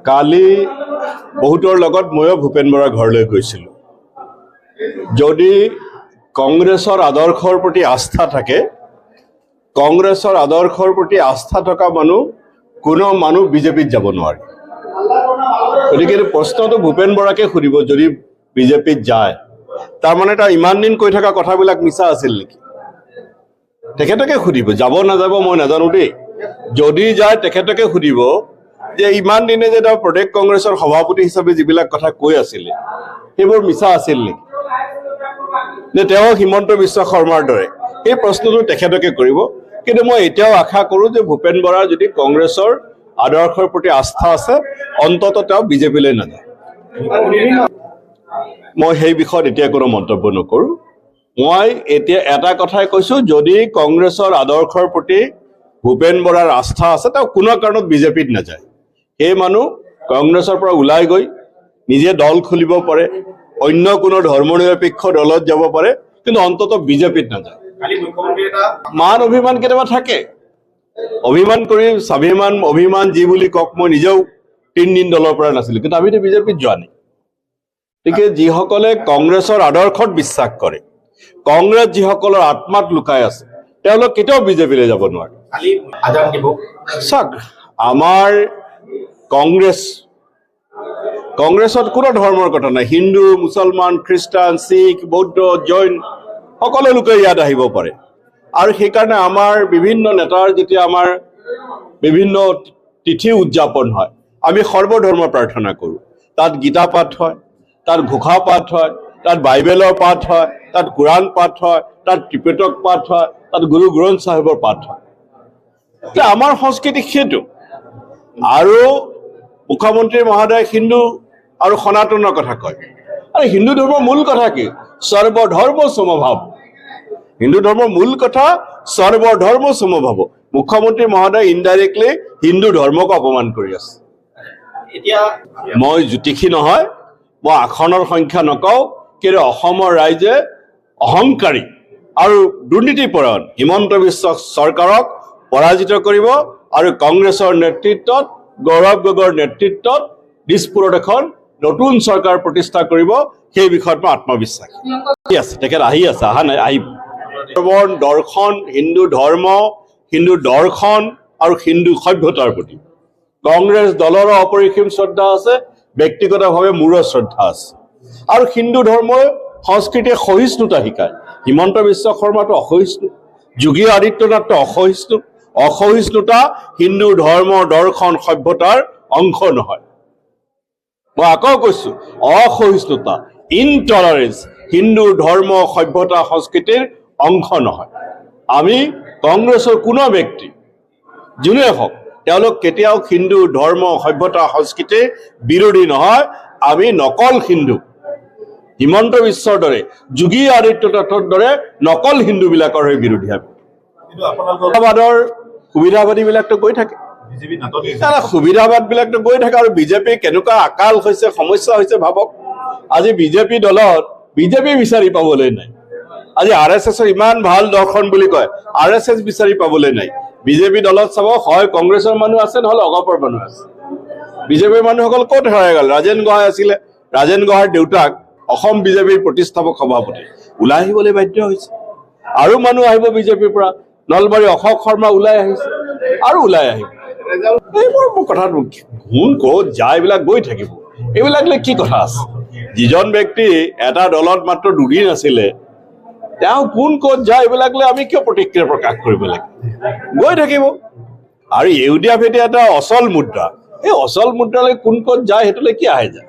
কালি বহুতৰ লগত ময়ো ভূপেন বৰাৰ ঘৰলৈ গৈছিলোঁ। যদি কংগ্ৰেছৰ আদৰ্শৰ প্ৰতি আস্থা থাকে, কংগ্ৰেছৰ আদৰ্শৰ প্ৰতি আস্থা থকা কোনো মানুহ বিজেপিত যাব নোৱাৰে। গতিকে প্ৰশ্নটো ভূপেন বৰাকে সুধিব, যদি বিজেপিত যায় তাৰমানে তাৰ ইমান দিন কৈ থকা কথাবিলাক মিছা আছিল নেকি? তেখেতকে সুধিব, যাব নাযাব মই নাজানো দেই। যদি যায় তেখেতকে সুধিব যে ইমান দিনে যে তেওঁ প্ৰদেশ কংগ্ৰেছৰ সভাপতি হিচাপে যিবিলাক কথা কৈ আছিলে সেইবোৰ মিছা আছিল নেকি, নে তেওঁ হিমন্ত বিশ্ব শৰ্মাৰ দৰে? এই প্ৰশ্নটো তেখেতকে কৰিব। কিন্তু মই এতিয়াও আশা কৰোঁ যে ভূপেন বৰাৰ যদি কংগ্ৰেছৰ আদৰ্শৰ প্ৰতি আস্থা আছে, অন্ততঃ তেওঁ বিজেপিলৈ নাযায়। মই সেই বিষয়ত এতিয়া কোনো মন্তব্য নকৰোঁ। মই এতিয়া এটা কথাই কৈছোঁ, যদি কংগ্ৰেছৰ আদৰ্শৰ প্ৰতি ভূপেন বৰাৰ আস্থা আছে, তেওঁ কোনো কাৰণত বিজেপিত নাযায়। সেই মানুহ কংগ্ৰেছৰ পৰা ওলাই গৈ নিজে দল খুলিব পাৰে, অন্য কোনো ধৰ্মনিৰপেক্ষ দলত যাব পাৰে, কিন্তু অন্ততঃ বিজেপিত নাযায়। মান অভিমান কেতিয়াবা থাকে, অভিমান কৰি স্বাভিমান অভিমান যি বুলি কওক, মই নিজেও 3 দিন দলৰ পৰা নাছিলোঁ, কিন্তু আমিতো বিজেপিত যোৱা নাই। গতিকে যিসকলে কংগ্ৰেছৰ আদৰ্শত বিশ্বাস কৰে, কংগ্ৰেছ যিসকলৰ আত্মাত লুকাই আছে, তেওঁলোক কেতিয়াও বিজেপিলৈ যাব নোৱাৰে। চাওক, আমাৰ কংগ্ৰেছত কোনো ধৰ্মৰ কথা নাই। হিন্দু, মুছলমান, খ্ৰীষ্টান, শিখ, বৌদ্ধ, জৈন সকলো লোকে ইয়াত আহিব পাৰে। আৰু সেইকাৰণে আমাৰ বিভিন্ন নেতাৰ যেতিয়া আমাৰ বিভিন্ন তিথি উদযাপন হয়, আমি সৰ্বধৰ্ম প্ৰাৰ্থনা কৰোঁ। তাত গীতা পাঠ হয়, তাত ঘোষা পাঠ হয়, তাত বাইবেলৰ পাঠ হয়, তাত কোৰাণ পাঠ হয়, তাত ত্ৰিপিটক পাঠ হয়, তাত গুৰু গ্ৰন্থ চাহেবৰ পাঠ হয়। আমাৰ সংস্কৃতি সেইটো। আৰু মুখ্যমন্ত্ৰী মহোদয় হিন্দু আৰু সনাতনৰ কথা কয়। আৰু হিন্দু ধৰ্মৰ মূল কথা কি? সৰ্বধৰ্ম সমভাৱ। হিন্দু ধৰ্মৰ মূল কথা সৰ্বধৰ্ম সমভাৱ। মুখ্যমন্ত্ৰী মহোদয় ইনডাইৰেক্টলি হিন্দু ধৰ্মক অপমান কৰি আছে। মই জ্যোতিষী নহয়, মই আসনৰ সংখ্যা নকওঁ, কিন্তু অসমৰ ৰাইজে অহংকাৰী আৰু দুৰ্নীতিপৰায়ণ হিমন্ত বিশ্ব চৰকাৰক পৰাজিত কৰিব আৰু কংগ্ৰেছৰ নেতৃত্বত, গৌৰৱ গগৈৰ নেতৃত্বত দিছপুৰত এখন নতুন চৰকাৰ প্ৰতিষ্ঠা কৰিব। সেই বিষয়ত মই আত্মবিশ্বাসী আছে। তেখেত আহি আছে, অহা নাই, আহিব। দৰ্শন, হিন্দু ধৰ্ম, হিন্দু দৰ্শন আৰু হিন্দু সভ্যতাৰ প্ৰতি কংগ্ৰেছ দলৰো অপৰিসীম শ্ৰদ্ধা আছে, ব্যক্তিগতভাৱে মোৰো শ্ৰদ্ধা আছে। আৰু হিন্দু ধৰ্মৰ সংস্কৃতিয়ে সহিষ্ণুতা শিকায়। হিমন্ত বিশ্ব শৰ্মাটো অসহিষ্ণু, যোগী আদিত্যনাথটো অসহিষ্ণু। অসহিষ্ণুতা হিন্দু ধৰ্ম, দৰ্শন, সভ্যতাৰ অংশ নহয়। মই আকৌ কৈছোঁ, অসহিষ্ণুতা, ইনটলাৰেঞ্চ হিন্দু ধৰ্ম, সভ্যতা, সংস্কৃতিৰ অংশ নহয়। আমি কংগ্ৰেছৰ কোনো ব্যক্তি যোনে হওক, তেওঁলোক কেতিয়াও হিন্দু ধৰ্ম, সভ্যতা, সংস্কৃতিৰ বিৰোধী নহয়। আমি নকল হিন্দু, হিমন্ত বিশ্বৰ দৰে, যোগী আদিত্যনাথৰ দৰে নকল হিন্দুবিলাকৰ হৈ বিৰোধী। আমি সুবিধাবাদীবিলাকতো গৈ থাকে, সুবিধাবাদবিলাকতো গৈ থাকে। আৰু বিজেপি কেনেকুৱা আকাল হৈছে, সমস্যা হৈছে ভাবক। আজি বিজেপি দলত বিজেপি বিচাৰি পাবলৈ নাই। আজি RSSৰ ইমান ভাল দৰ্শন বুলি কয়, RSS বিচাৰি পাবলৈ নাই। বিজেপি দলত চাব, হয় কংগ্ৰেছৰ মানুহ আছে, নহ'লে অগপৰ মানুহ আছে। বিজেপিৰ মানুহসকল ক'ত হেৰাই গ'ল? ৰাজেন গোহাঁই আছিলে, ৰাজেন গোহাঁইৰ দেউতাক অসম বিজেপিৰ প্ৰতিষ্ঠাপক সভাপতি, ওলাই আহিবলৈ বাধ্য হৈছে। আৰু মানুহ আহিব বিজেপিৰ পৰা। নলবাৰী অশোক শৰ্মা ওলাই আহিছে, আৰু ওলাই আহিব। এইবোৰ কথাটো কোন ক'ত যায়, এইবিলাক গৈ থাকিব। এইবিলাক লৈ কি কথা আছে? যিজন ব্যক্তি এটা দলত মাত্ৰ 2 দিন আছিলে, তেওঁ কোন ক'ত যায়, এইবিলাক লৈ আমি কিয় প্ৰতিক্ৰিয়া প্ৰকাশ কৰিব লাগে? গৈ থাকিব। আৰু ইউডিএফ এতিয়া এটা অচল মুদ্ৰা, এই অচল মুদ্ৰালৈ কোন ক'ত যায় সেইটোলৈ কি আহে যায়?